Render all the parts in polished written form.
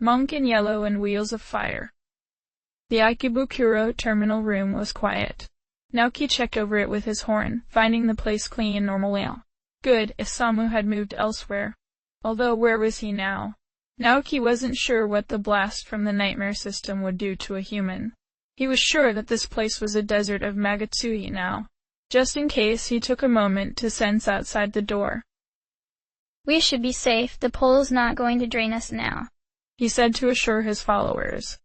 Monk in Yellow and Wheels of Fire. The Ikebukuro terminal room was quiet. Naoki checked over it with his horn, finding the place clean and normal. Good, Isamu had moved elsewhere. Although where was he now? Naoki wasn't sure what the blast from the nightmare system would do to a human. He was sure that this place was a desert of Magatsuhi now. Just in case, he took a moment to sense outside the door. We should be safe, the pole's not going to drain us now, he said to assure his followers.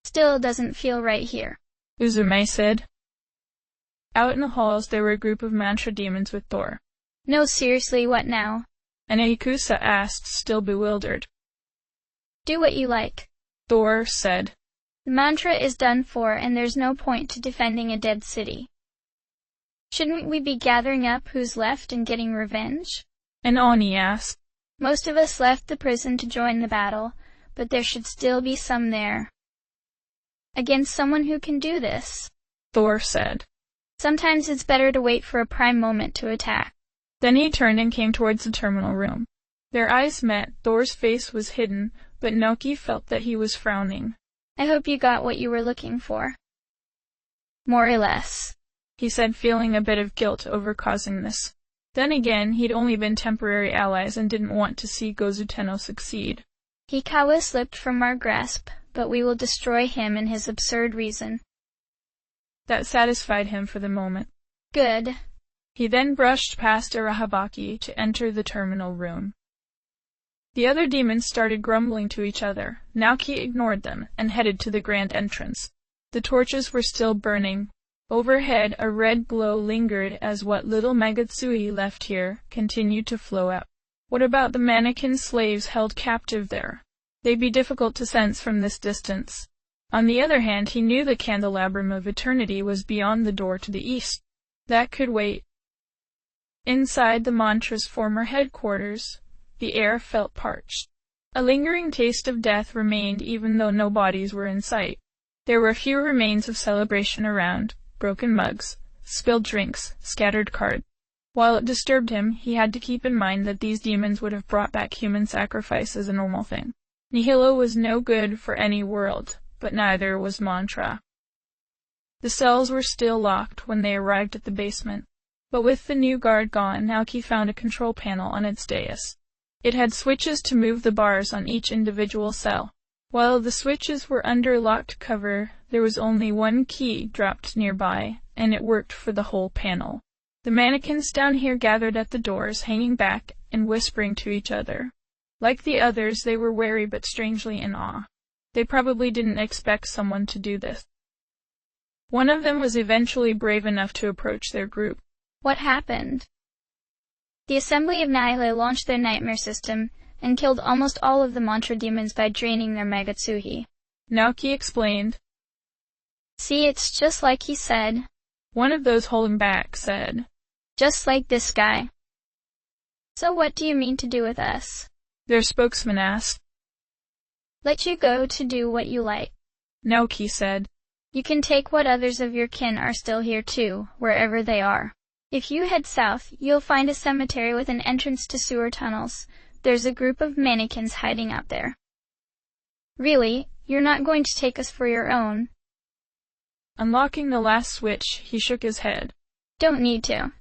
Still doesn't feel right here, Uzume said. Out in the halls there were a group of mantra demons with Thor. No, seriously, what now? And Ikusa asked, still bewildered. Do what you like, Thor said. The mantra is done for and there's no point to defending a dead city. Shouldn't we be gathering up who's left and getting revenge? And Oni asked. Most of us left the prison to join the battle, but there should still be some there. Against someone who can do this, Thor said. Sometimes it's better to wait for a prime moment to attack. Then he turned and came towards the terminal room. Their eyes met. Thor's face was hidden, but Naoki felt that he was frowning. I hope you got what you were looking for. More or less, he said, feeling a bit of guilt over causing this. Then again, he'd only been temporary allies and didn't want to see Gozuteno succeed. Hikawa slipped from our grasp, but we will destroy him and his absurd reason. That satisfied him for the moment. Good. He then brushed past Arahabaki to enter the terminal room. The other demons started grumbling to each other. Naoki ignored them and headed to the grand entrance. The torches were still burning. Overhead, a red glow lingered as what little Magatsuhi left here continued to flow out. What about the mannequin slaves held captive there? They'd be difficult to sense from this distance. On the other hand, he knew the candelabrum of eternity was beyond the door to the east. That could wait. Inside the mantra's former headquarters, the air felt parched. A lingering taste of death remained even though no bodies were in sight. There were few remains of celebration around, broken mugs, spilled drinks, scattered cards. While it disturbed him, he had to keep in mind that these demons would have brought back human sacrifice as a normal thing. Nihilo was no good for any world, but neither was mantra. The cells were still locked when they arrived at the basement. But with the new guard gone, Naoki found a control panel on its dais. It had switches to move the bars on each individual cell. While the switches were under locked cover, there was only one key dropped nearby, and it worked for the whole panel. The mannequins down here gathered at the doors, hanging back and whispering to each other. Like the others, they were wary but strangely in awe. They probably didn't expect someone to do this. One of them was eventually brave enough to approach their group. What happened? The Assembly of Nihilo launched their nightmare system and killed almost all of the mantra demons by draining their Magatsuhi. Naoki explained. See, it's just like he said. One of those holding back said. Just like this guy. So what do you mean to do with us? Their spokesman asked. Let you go to do what you like, Naoki said. You can take what others of your kin are still here too, wherever they are. If you head south, you'll find a cemetery with an entrance to sewer tunnels. There's a group of mannequins hiding out there. Really, you're not going to take us for your own? Unlocking the last switch, he shook his head. Don't need to.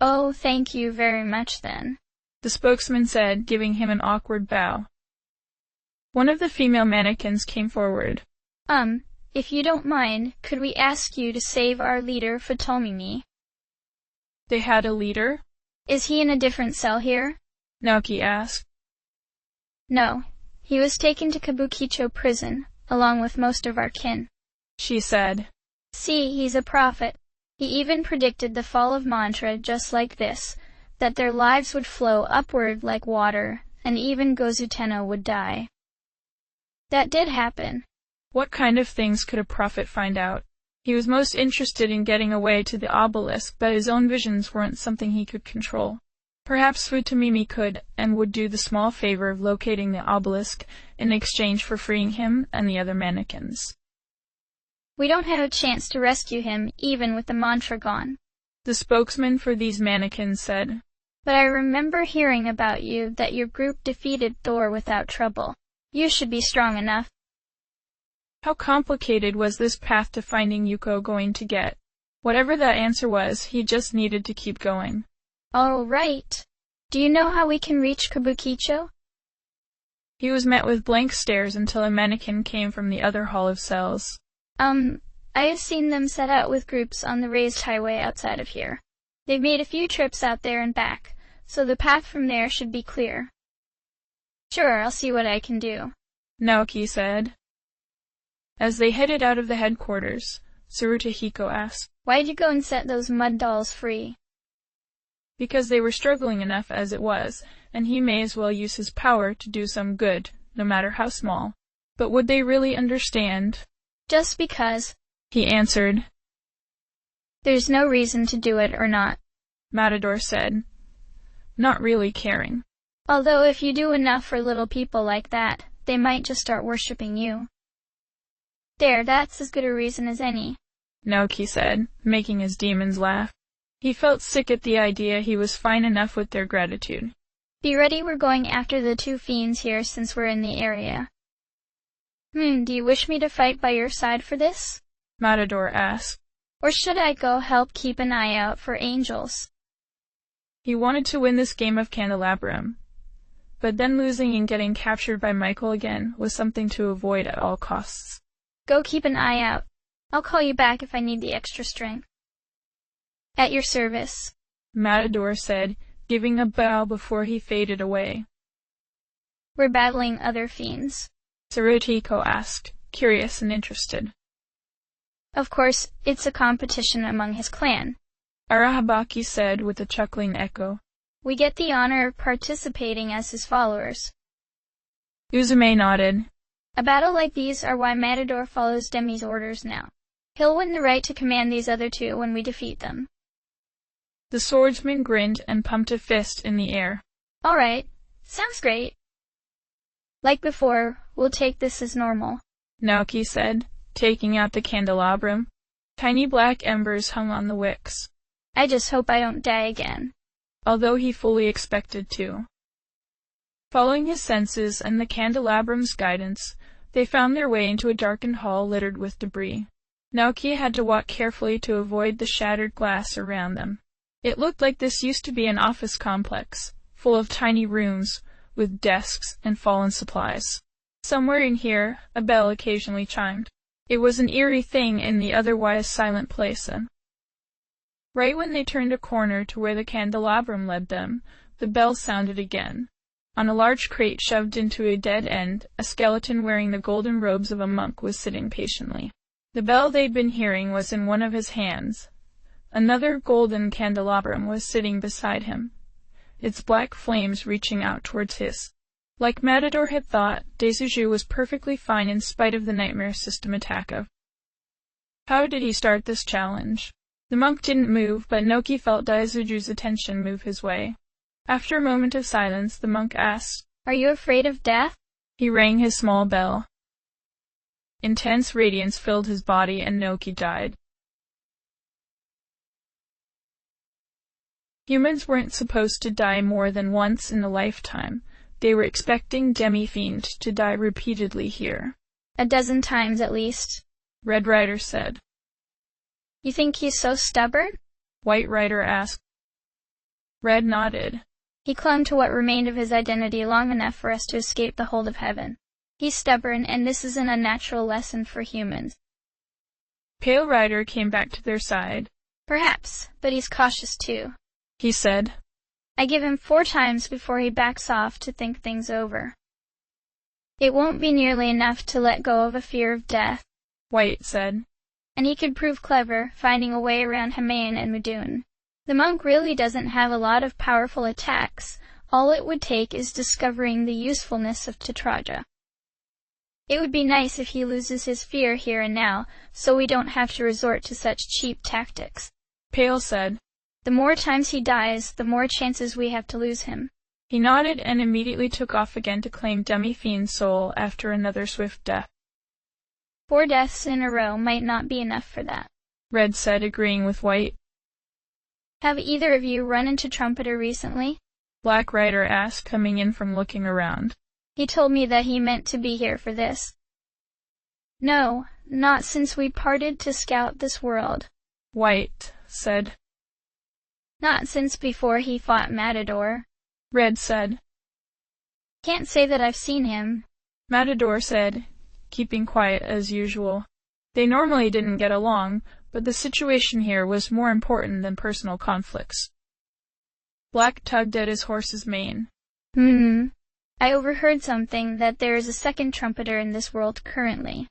Oh, thank you very much then, the spokesman said, giving him an awkward bow. One of the female mannequins came forward. If you don't mind, could we ask you to save our leader, Futomimi? They had a leader? Is he in a different cell here? Naoki asked. No, he was taken to Kabukicho prison, along with most of our kin, she said. See, he's a prophet. He even predicted the fall of mantra just like this, that their lives would flow upward like water, and even Gozuteno would die. That did happen. What kind of things could a prophet find out? He was most interested in getting away to the obelisk, but his own visions weren't something he could control. Perhaps Futomimi could, and would do the small favor of locating the obelisk in exchange for freeing him and the other mannequins. We don't have a chance to rescue him, even with the mantra gone, the spokesman for these mannequins said. But I remember hearing about you that your group defeated Thor without trouble. You should be strong enough. How complicated was this path to finding Yuko going to get? Whatever that answer was, he just needed to keep going. All right. Do you know how we can reach Kabukicho? He was met with blank stares until a mannequin came from the other hall of cells. I have seen them set out with groups on the raised highway outside of here. They've made a few trips out there and back, so the path from there should be clear. Sure, I'll see what I can do, Naoki said. As they headed out of the headquarters, Tsuruta asked, "Why'd you go and set those mud dolls free?" Because they were struggling enough as it was, and he may as well use his power to do some good, no matter how small. But would they really understand? Just because, he answered. There's no reason to do it or not, Matador said, not really caring. Although if you do enough for little people like that, they might just start worshipping you. There, that's as good a reason as any, Naoki said, making his demons laugh. He felt sick at the idea he was fine enough with their gratitude. Be ready, we're going after the two fiends here since we're in the area. Do you wish me to fight by your side for this? Matador asked. Or should I go help keep an eye out for angels? He wanted to win this game of Candelabrum, but then losing and getting captured by Michael again was something to avoid at all costs. Go keep an eye out. I'll call you back if I need the extra strength. At your service, Matador said, giving a bow before he faded away. We're battling other fiends, Tsuruta asked, curious and interested. Of course, it's a competition among his clan, Arahabaki said with a chuckling echo. We get the honor of participating as his followers. Uzume nodded. A battle like these are why Matador follows Demi's orders now. He'll win the right to command these other two when we defeat them. The swordsman grinned and pumped a fist in the air. All right, sounds great. Like before, we'll take this as normal, Naoki said, taking out the candelabrum. Tiny black embers hung on the wicks. I just hope I don't die again. Although he fully expected to. Following his senses and the candelabrum's guidance, they found their way into a darkened hall littered with debris. Naoki had to walk carefully to avoid the shattered glass around them. It looked like this used to be an office complex, full of tiny rooms, with desks and fallen supplies. Somewhere in here, a bell occasionally chimed. It was an eerie thing in the otherwise silent place. Right when they turned a corner to where the candelabrum led them, the bell sounded again. On a large crate shoved into a dead end, a skeleton wearing the golden robes of a monk was sitting patiently. The bell they'd been hearing was in one of his hands. Another golden candelabrum was sitting beside him, its black flames reaching out towards his. Like Matador had thought, Daisuju was perfectly fine in spite of the nightmare system attack of. How did he start this challenge? The monk didn't move, but Naoki felt Daisuju's attention move his way. After a moment of silence, the monk asked, Are you afraid of death? He rang his small bell. Intense radiance filled his body and Naoki died. Humans weren't supposed to die more than once in a lifetime. They were expecting Demi-Fiend to die repeatedly here. 12 times at least, Red Rider said. You think he's so stubborn? White Rider asked. Red nodded. He clung to what remained of his identity long enough for us to escape the hold of heaven. He's stubborn, and this is an unnatural lesson for humans. Pale Rider came back to their side. Perhaps, but he's cautious too, he said. I give him 4 times before he backs off to think things over. It won't be nearly enough to let go of a fear of death, White said. And he could prove clever, finding a way around Hamayan and Mudun. The monk really doesn't have a lot of powerful attacks. All it would take is discovering the usefulness of Tetraja. It would be nice if he loses his fear here and now, so we don't have to resort to such cheap tactics, Pale said. The more times he dies, the more chances we have to lose him. He nodded and immediately took off again to claim Demi-Fiend's soul after another swift death. 4 deaths in a row might not be enough for that, Red said, agreeing with White. Have either of you run into Trumpeter recently? Black Rider asked, coming in from looking around. He told me that he meant to be here for this. No, not since we parted to scout this world. White said. Not since before he fought Matador. Red said. Can't say that I've seen him. Matador said, keeping quiet as usual. They normally didn't get along, but the situation here was more important than personal conflicts. Black tugged at his horse's mane. I overheard something that there is a second trumpeter in this world currently.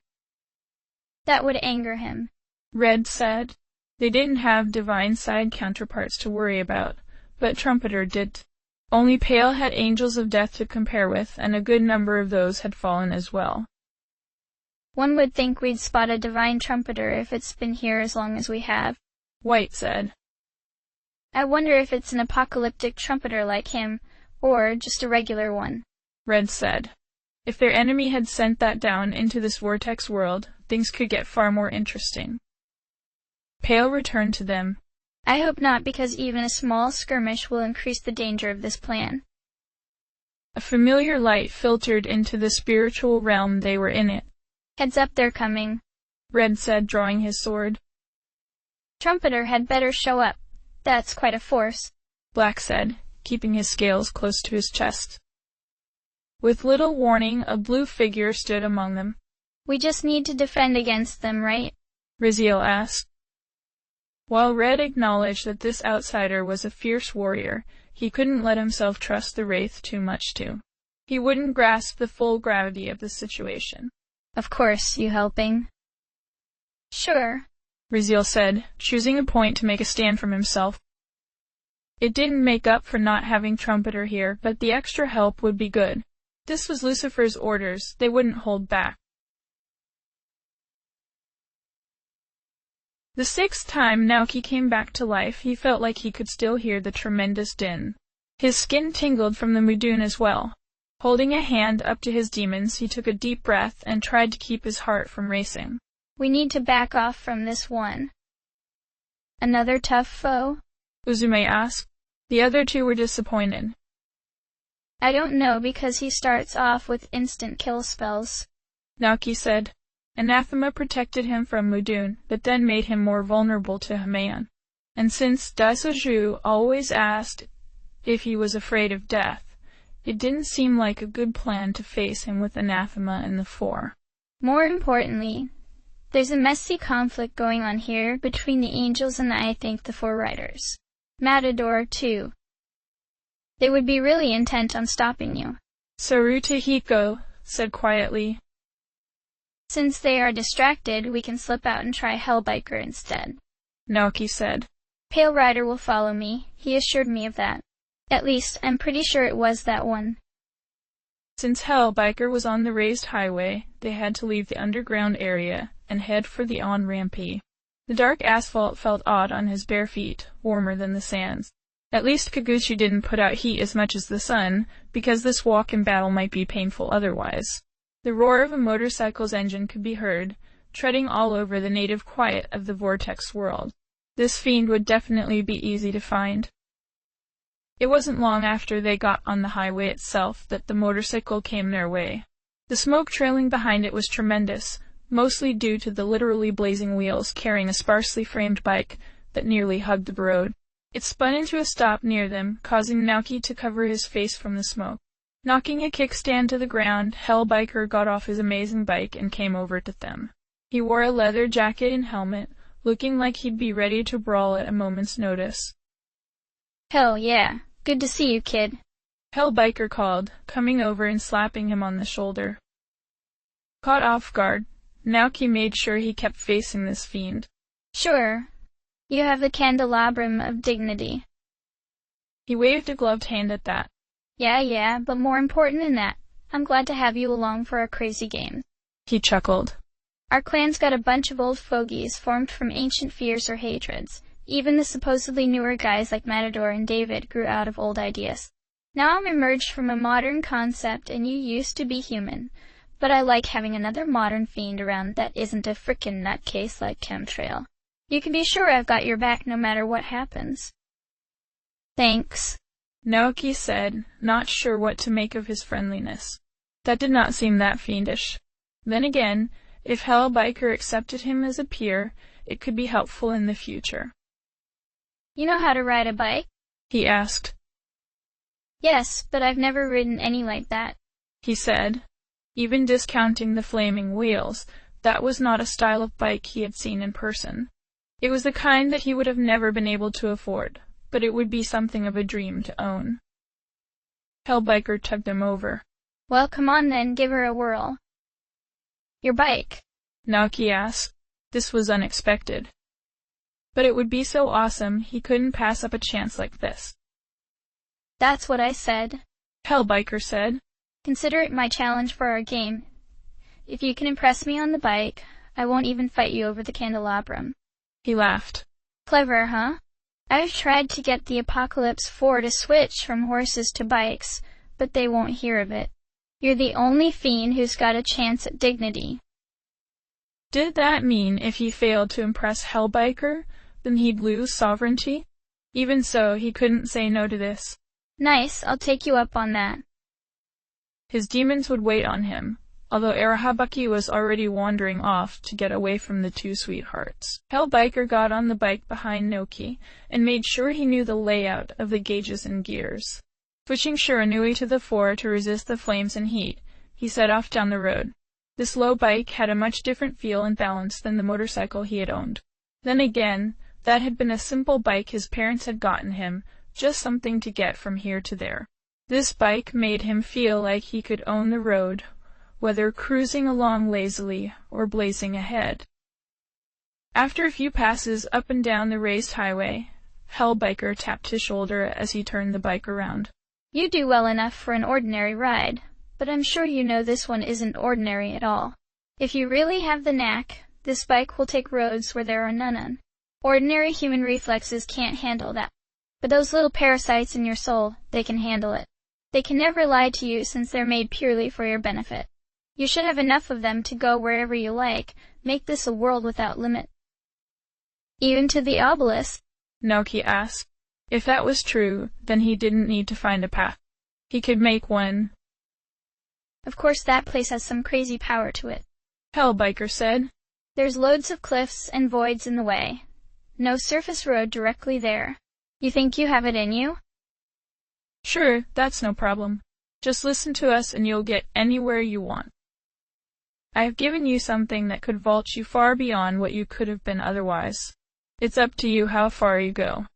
That would anger him. Red said. They didn't have divine side counterparts to worry about, but Trumpeter did. Only Pale had angels of death to compare with, and a good number of those had fallen as well. One would think we'd spot a divine trumpeter if it's been here as long as we have. White said. I wonder if it's an apocalyptic trumpeter like him, or just a regular one. Red said. If their enemy had sent that down into this vortex world, things could get far more interesting. Pale returned to them. I hope not, because even a small skirmish will increase the danger of this plan. A familiar light filtered into the spiritual realm they were in it. Heads up, they're coming, Red said, drawing his sword. Trumpeter had better show up. That's quite a force, Black said, keeping his scales close to his chest. With little warning, a blue figure stood among them. We just need to defend against them, right? Riziel asked. While Red acknowledged that this outsider was a fierce warrior, he couldn't let himself trust the Wraith too much too. He wouldn't grasp the full gravity of the situation. Of course, you helping? Sure, Riziel said, choosing a point to make a stand from himself. It didn't make up for not having Trumpeter here, but the extra help would be good. This was Lucifer's orders, they wouldn't hold back. The sixth time Naoki came back to life, he felt like he could still hear the tremendous din. His skin tingled from the Mudun as well. Holding a hand up to his demons, he took a deep breath and tried to keep his heart from racing. We need to back off from this one. Another tough foe? Uzume asked. The other two were disappointed. I don't know, because he starts off with instant kill spells, Naoki said. Anathema protected him from Mudun, but then made him more vulnerable to Hamayan. And since Daisoju always asked if he was afraid of death, it didn't seem like a good plan to face him with Anathema in the fore. More importantly, there's a messy conflict going on here between the angels and I think the Four Riders. Matador, too. They would be really intent on stopping you. Sarutahiko said quietly. Since they are distracted, we can slip out and try Hellbiker instead, Naoki said. Pale Rider will follow me, he assured me of that. At least, I'm pretty sure it was that one. Since Hellbiker was on the raised highway, they had to leave the underground area and head for the on-rampy. The dark asphalt felt odd on his bare feet, warmer than the sands. At least Kagutsuchi didn't put out heat as much as the sun, because this walk in battle might be painful otherwise. The roar of a motorcycle's engine could be heard, treading all over the native quiet of the vortex world. This fiend would definitely be easy to find. It wasn't long after they got on the highway itself that the motorcycle came their way. The smoke trailing behind it was tremendous, mostly due to the literally blazing wheels carrying a sparsely framed bike that nearly hugged the road. It spun into a stop near them, causing Naoki to cover his face from the smoke. Knocking a kickstand to the ground, Hellbiker got off his amazing bike and came over to them. He wore a leather jacket and helmet, looking like he'd be ready to brawl at a moment's notice. Hell yeah, good to see you, kid, Hellbiker called, coming over and slapping him on the shoulder. Caught off guard, Naoki made sure he kept facing this fiend. Sure, you have the candelabrum of dignity. He waved a gloved hand at that. Yeah, but more important than that, I'm glad to have you along for our crazy game. He chuckled. Our clan's got a bunch of old fogies formed from ancient fears or hatreds. Even the supposedly newer guys like Matador and David grew out of old ideas. Now I'm emerged from a modern concept and you used to be human. But I like having another modern fiend around that isn't a frickin' nutcase like Chemtrail. You can be sure I've got your back no matter what happens. Thanks, Naoki said, not sure what to make of his friendliness. That did not seem that fiendish. Then again, if Hellbiker accepted him as a peer, it could be helpful in the future. You know how to ride a bike? He asked. Yes, but I've never ridden any like that, he said. Even discounting the flaming wheels, that was not a style of bike he had seen in person. It was the kind that he would have never been able to afford, but it would be something of a dream to own. Hellbiker tugged him over. Well, come on then, give her a whirl. Your bike? Naoki asked. This was unexpected. But it would be so awesome, he couldn't pass up a chance like this. That's what I said, Hellbiker said. Consider it my challenge for our game. If you can impress me on the bike, I won't even fight you over the candelabrum. He laughed. Clever, huh? I've tried to get the Apocalypse 4 to switch from horses to bikes, but they won't hear of it. You're the only fiend who's got a chance at dignity. Did that mean if he failed to impress Hellbiker, then he'd lose sovereignty? Even so, he couldn't say no to this. Nice, I'll take you up on that. His demons would wait on him, although Arahabaki was already wandering off to get away from the two sweethearts. Hellbiker got on the bike behind Naoki and made sure he knew the layout of the gauges and gears. Switching Shiranui to the fore to resist the flames and heat, he set off down the road. This low bike had a much different feel and balance than the motorcycle he had owned. Then again, that had been a simple bike his parents had gotten him, just something to get from here to there. This bike made him feel like he could own the road, whether cruising along lazily or blazing ahead. After a few passes up and down the raised highway, Hellbiker tapped his shoulder as he turned the bike around. You do well enough for an ordinary ride, but I'm sure you know this one isn't ordinary at all. If you really have the knack, this bike will take roads where there are none. Ordinary human reflexes can't handle that. But those little parasites in your soul, they can handle it. They can never lie to you since they're made purely for your benefit. You should have enough of them to go wherever you like, make this a world without limit. Even to the obelisk? Naoki asked. If that was true, then he didn't need to find a path. He could make one. Of course that place has some crazy power to it, Hellbiker said. There's loads of cliffs and voids in the way. No surface road directly there. You think you have it in you? Sure, that's no problem. Just listen to us and you'll get anywhere you want. I have given you something that could vault you far beyond what you could have been otherwise. It's up to you how far you go.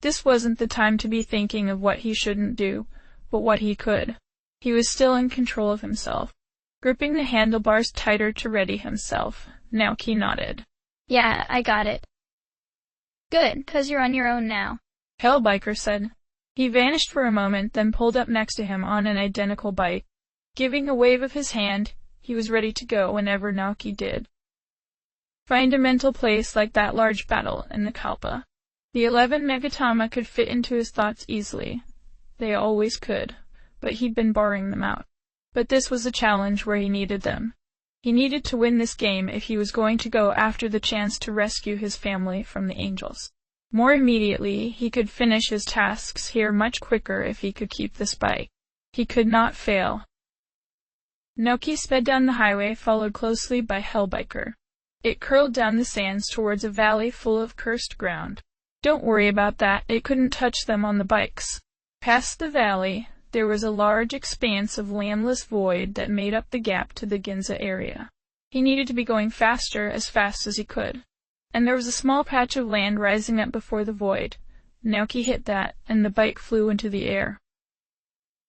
This wasn't the time to be thinking of what he shouldn't do, but what he could. He was still in control of himself. Gripping the handlebars tighter to ready himself, Naoki nodded. Yeah, I got it. Good, 'cause you're on your own now, Hellbiker said. He vanished for a moment, then pulled up next to him on an identical bike. Giving a wave of his hand, he was ready to go whenever Naoki did. Find a mental place like that large battle in the Kalpa. The 11 Megatama could fit into his thoughts easily. They always could, but he'd been barring them out. But this was a challenge where he needed them. He needed to win this game if he was going to go after the chance to rescue his family from the angels. More immediately, he could finish his tasks here much quicker if he could keep this bike. He could not fail. Naoki sped down the highway, followed closely by Hellbiker. It curled down the sands towards a valley full of cursed ground. Don't worry about that, it couldn't touch them on the bikes. Past the valley, there was a large expanse of landless void that made up the gap to the Ginza area. He needed to be going faster as fast as he could. And there was a small patch of land rising up before the void. Naoki hit that, and the bike flew into the air.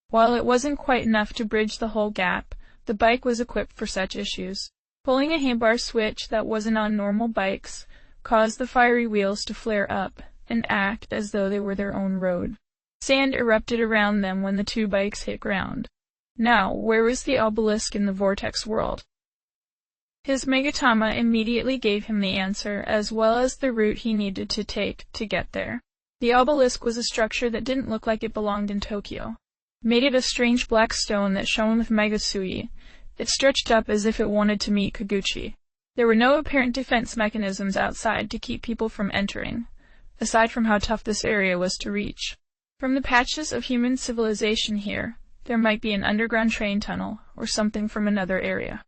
While it wasn't quite enough to bridge the whole gap, the bike was equipped for such issues. Pulling a handbar switch that wasn't on normal bikes caused the fiery wheels to flare up and act as though they were their own road. Sand erupted around them when the two bikes hit ground. Now, where was the obelisk in the vortex world? His Megatama immediately gave him the answer, as well as the route he needed to take to get there. The obelisk was a structure that didn't look like it belonged in Tokyo. Made of a strange black stone that shone with Megasui, it stretched up as if it wanted to meet Kagutsuchi. There were no apparent defense mechanisms outside to keep people from entering. aside from how tough this area was to reach. From the patches of human civilization here, there might be an underground train tunnel, or something from another area.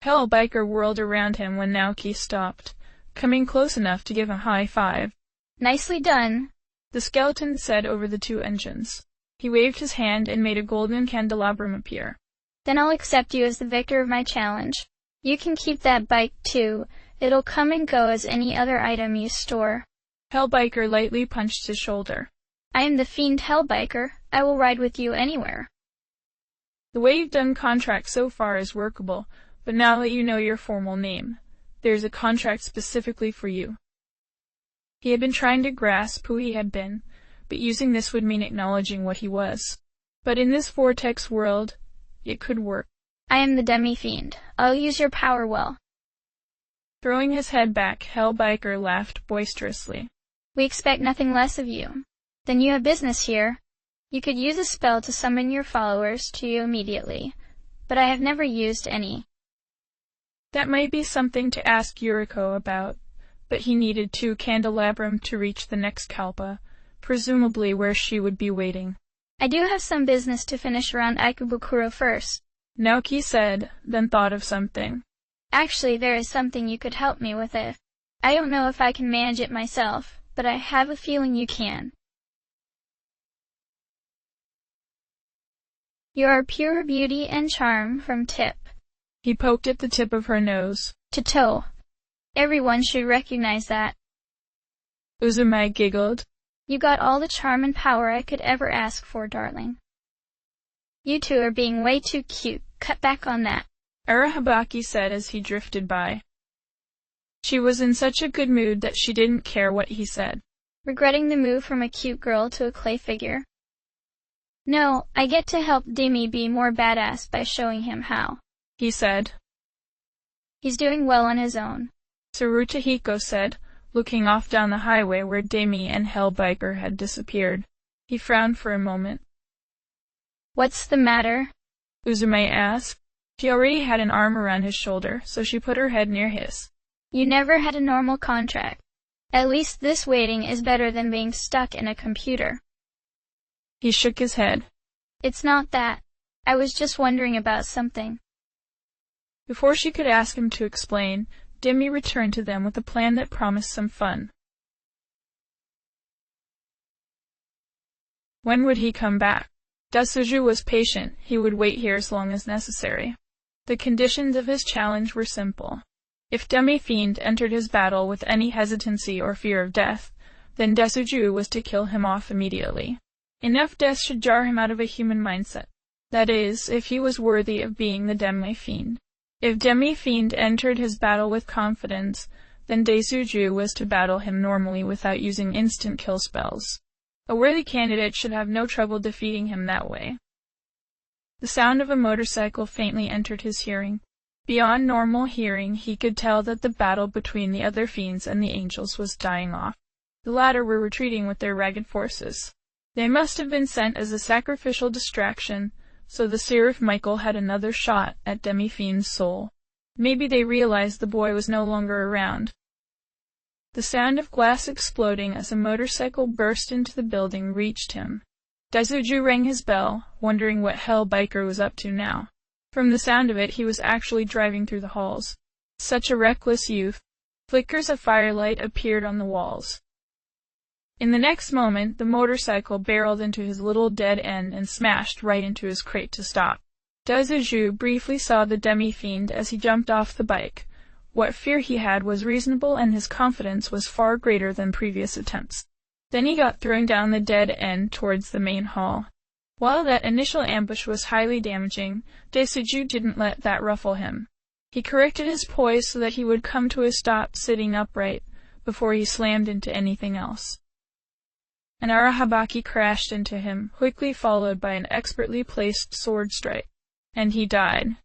Hellbiker whirled around him when Naoki stopped, coming close enough to give a high five. Nicely done, the skeleton said over the two engines. He waved his hand and made a golden candelabrum appear. Then I'll accept you as the victor of my challenge. You can keep that bike too. It'll come and go as any other item you store. Hellbiker lightly punched his shoulder. I am the fiend Hellbiker. I will ride with you anywhere. The way you've done contracts so far is workable, but now that you know your formal name, there's a contract specifically for you. He had been trying to grasp who he had been, but using this would mean acknowledging what he was. But in this vortex world, it could work. I am the demi-fiend. I'll use your power well. Throwing his head back, Hellbiker laughed boisterously. We expect nothing less of you. Then you have business here. You could use a spell to summon your followers to you immediately, but I have never used any. That might be something to ask Yuriko about, but he needed 2 candelabrum to reach the next Kalpa, presumably where she would be waiting. I do have some business to finish around Ikebukuro first, Naoki said, then thought of something. Actually, there is something you could help me with it. I don't know if I can manage it myself, but I have a feeling you can. You are pure beauty and charm from tip. He poked at the tip of her nose. To toe. Everyone should recognize that. Uzume giggled. You got all the charm and power I could ever ask for, darling. You two are being way too cute. Cut back on that, Arahabaki said as he drifted by. She was in such a good mood that she didn't care what he said. Regretting the move from a cute girl to a clay figure. No, I get to help Demi be more badass by showing him how, he said. He's doing well on his own, Tsurutohiko said, looking off down the highway where Demi and Hellbiker had disappeared. He frowned for a moment. What's the matter? Uzume asked. She already had an arm around his shoulder, so she put her head near his. You never had a normal contract. At least this waiting is better than being stuck in a computer. He shook his head. It's not that. I was just wondering about something. Before she could ask him to explain, Demi returned to them with a plan that promised some fun. When would he come back? Dasuju was patient. He would wait here as long as necessary. The conditions of his challenge were simple. If Demi-Fiend entered his battle with any hesitancy or fear of death, then Dasuju was to kill him off immediately. Enough death should jar him out of a human mindset. That is, if he was worthy of being the Demi-Fiend. If Demi-Fiend entered his battle with confidence, then Dasuju was to battle him normally without using instant kill spells. A worthy candidate should have no trouble defeating him that way. The sound of a motorcycle faintly entered his hearing. Beyond normal hearing, he could tell that the battle between the other fiends and the angels was dying off. The latter were retreating with their ragged forces. They must have been sent as a sacrificial distraction, so the Seraph Michael had another shot at Demi-Fiend's soul. Maybe they realized the boy was no longer around. The sound of glass exploding as a motorcycle burst into the building reached him. Dasuju rang his bell, wondering what Hellbiker was up to now. From the sound of it, he was actually driving through the halls. Such a reckless youth. Flickers of firelight appeared on the walls. In the next moment, the motorcycle barreled into his little dead end and smashed right into his crate to stop. Dasuju briefly saw the Demi-Fiend as he jumped off the bike. What fear he had was reasonable, and his confidence was far greater than previous attempts. Then he got thrown down the dead end towards the main hall. While that initial ambush was highly damaging, Dasuju didn't let that ruffle him. He corrected his poise so that he would come to a stop sitting upright before he slammed into anything else. An Arahabaki crashed into him, quickly followed by an expertly placed sword strike, and he died.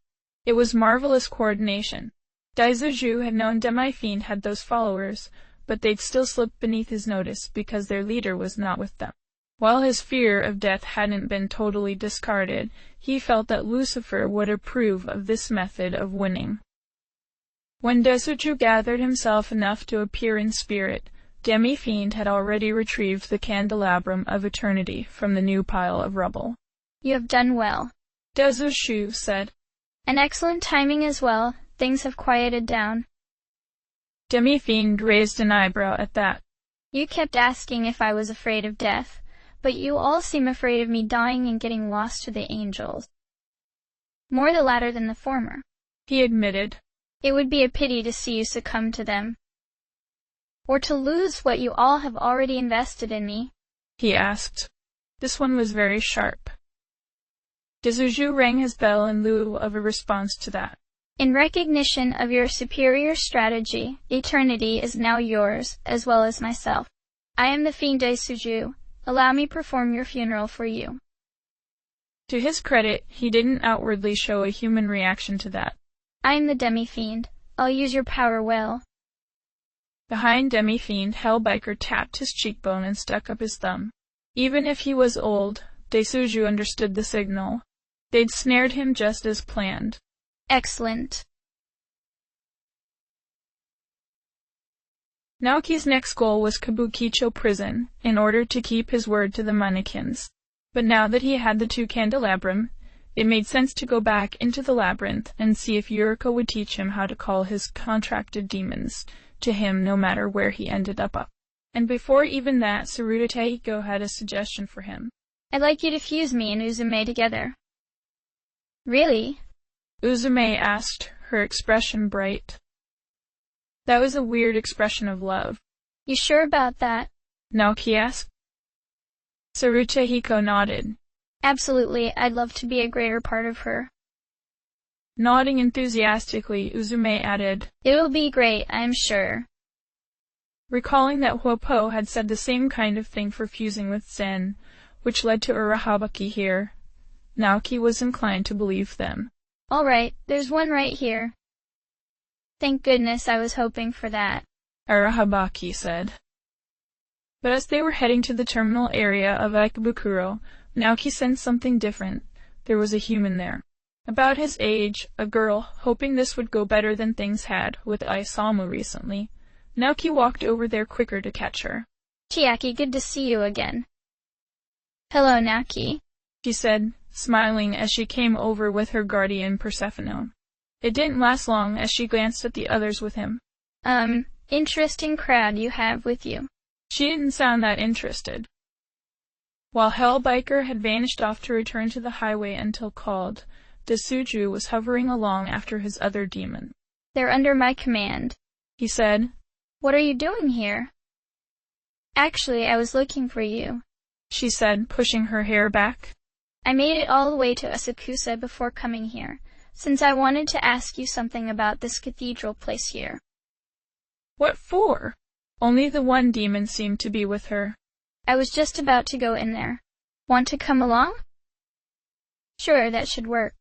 It was marvelous coordination. Dasuju had known Demi-Fiend had those followers, but they'd still slipped beneath his notice because their leader was not with them. While his fear of death hadn't been totally discarded, he felt that Lucifer would approve of this method of winning. When Dasuju gathered himself enough to appear in spirit, Demi-Fiend had already retrieved the candelabrum of eternity from the new pile of rubble. You have done well. Dezushu said. An excellent timing as well. Things have quieted down. Demi-Fiend raised an eyebrow at that. You kept asking if I was afraid of death, but you all seem afraid of me dying and getting lost to the angels. More the latter than the former, he admitted. It would be a pity to see you succumb to them. Or to lose what you all have already invested in me, he asked. This one was very sharp. Dezushu rang his bell in lieu of a response to that. In recognition of your superior strategy, eternity is now yours, as well as myself. I am the Fiend Dezushu. Allow me perform your funeral for you. To his credit, he didn't outwardly show a human reaction to that. I am the Demi-Fiend. I'll use your power well. Behind Demi-Fiend, Hellbiker tapped his cheekbone and stuck up his thumb. Even if he was old, Dezushu understood the signal. They'd snared him just as planned. Excellent. Naoki's next goal was Kabukicho prison, in order to keep his word to the mannequins. But now that he had the 2 candelabrum, it made sense to go back into the labyrinth and see if Yuriko would teach him how to call his contracted demons to him no matter where he ended up. And before even that, Tsuruta Teiko had a suggestion for him. I'd like you to fuse me and Uzume together. Really? Uzume asked, her expression bright. That was a weird expression of love. You sure about that? Naoki asked. Tsuruta Teiko nodded. Absolutely, I'd love to be a greater part of her. Nodding enthusiastically, Uzume added, It'll be great, I'm sure. Recalling that Huopo had said the same kind of thing for fusing with Zen, which led to Urahabaki here, Naoki was inclined to believe them. All right, there's one right here. Thank goodness, I was hoping for that, Urahabaki said. But as they were heading to the terminal area of Ikebukuro, Naoki sensed something different. There was a human there. About his age, a girl, hoping this would go better than things had with Isamu recently. Naoki walked over there quicker to catch her. Chiaki, good to see you again. Hello, Naoki, she said, smiling as she came over with her guardian Persephone. It didn't last long as she glanced at the others with him. Interesting crowd you have with you. She didn't sound that interested. While Hellbiker had vanished off to return to the highway until called, Dezushu was hovering along after his other demon. They're under my command, he said. What are you doing here? Actually, I was looking for you, she said, pushing her hair back. I made it all the way to Asakusa before coming here, since I wanted to ask you something about this cathedral place here. What for? Only the one demon seemed to be with her. I was just about to go in there. Want to come along? Sure, that should work.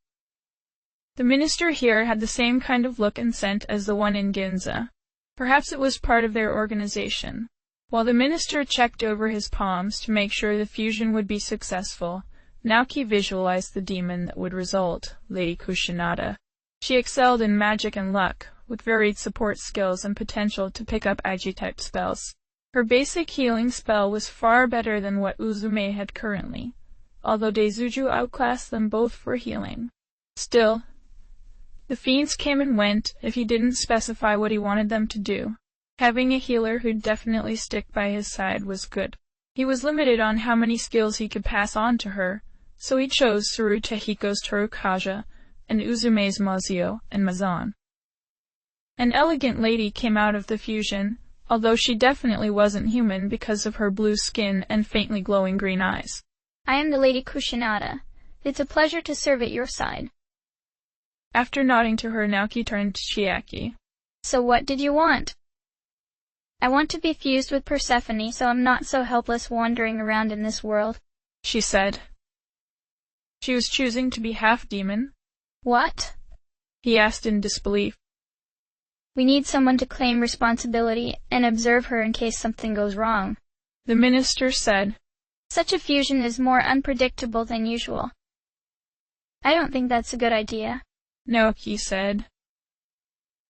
The minister here had the same kind of look and scent as the one in Ginza. Perhaps it was part of their organization. While the minister checked over his palms to make sure the fusion would be successful, Naoki visualized the demon that would result, Lady Kushinada. She excelled in magic and luck, with varied support skills and potential to pick up Agi-type spells. Her basic healing spell was far better than what Uzume had currently, although Dezushu outclassed them both for healing. Still, the fiends came and went if he didn't specify what he wanted them to do. Having a healer who'd definitely stick by his side was good. He was limited on how many skills he could pass on to her, so he chose Tsuruta Teiko's Torukaja and Uzume's Mazio and Mazan. An elegant lady came out of the fusion, although she definitely wasn't human because of her blue skin and faintly glowing green eyes. I am the Lady Kushinada. It's a pleasure to serve at your side. After nodding to her, Naoki turned to Chiaki. So what did you want? I want to be fused with Persephone so I'm not so helpless wandering around in this world, she said. She was choosing to be half demon. What? He asked in disbelief. We need someone to claim responsibility and observe her in case something goes wrong, the minister said. Such a fusion is more unpredictable than usual. I don't think that's a good idea, Naoki said.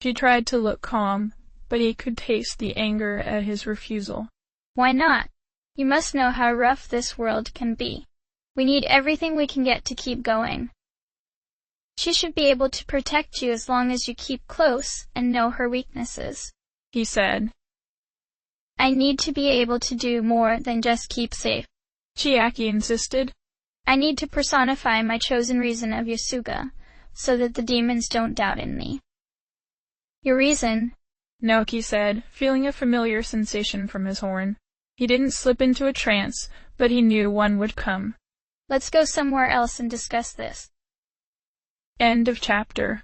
She tried to look calm, but he could taste the anger at his refusal. Why not? You must know how rough this world can be. We need everything we can get to keep going. She should be able to protect you as long as you keep close and know her weaknesses, he said. I need to be able to do more than just keep safe, Chiaki insisted. I need to personify my chosen reason of Yasuga, so that the demons don't doubt in me. Your reason? Naoki said, feeling a familiar sensation from his horn. He didn't slip into a trance, but he knew one would come. Let's go somewhere else and discuss this. End of chapter.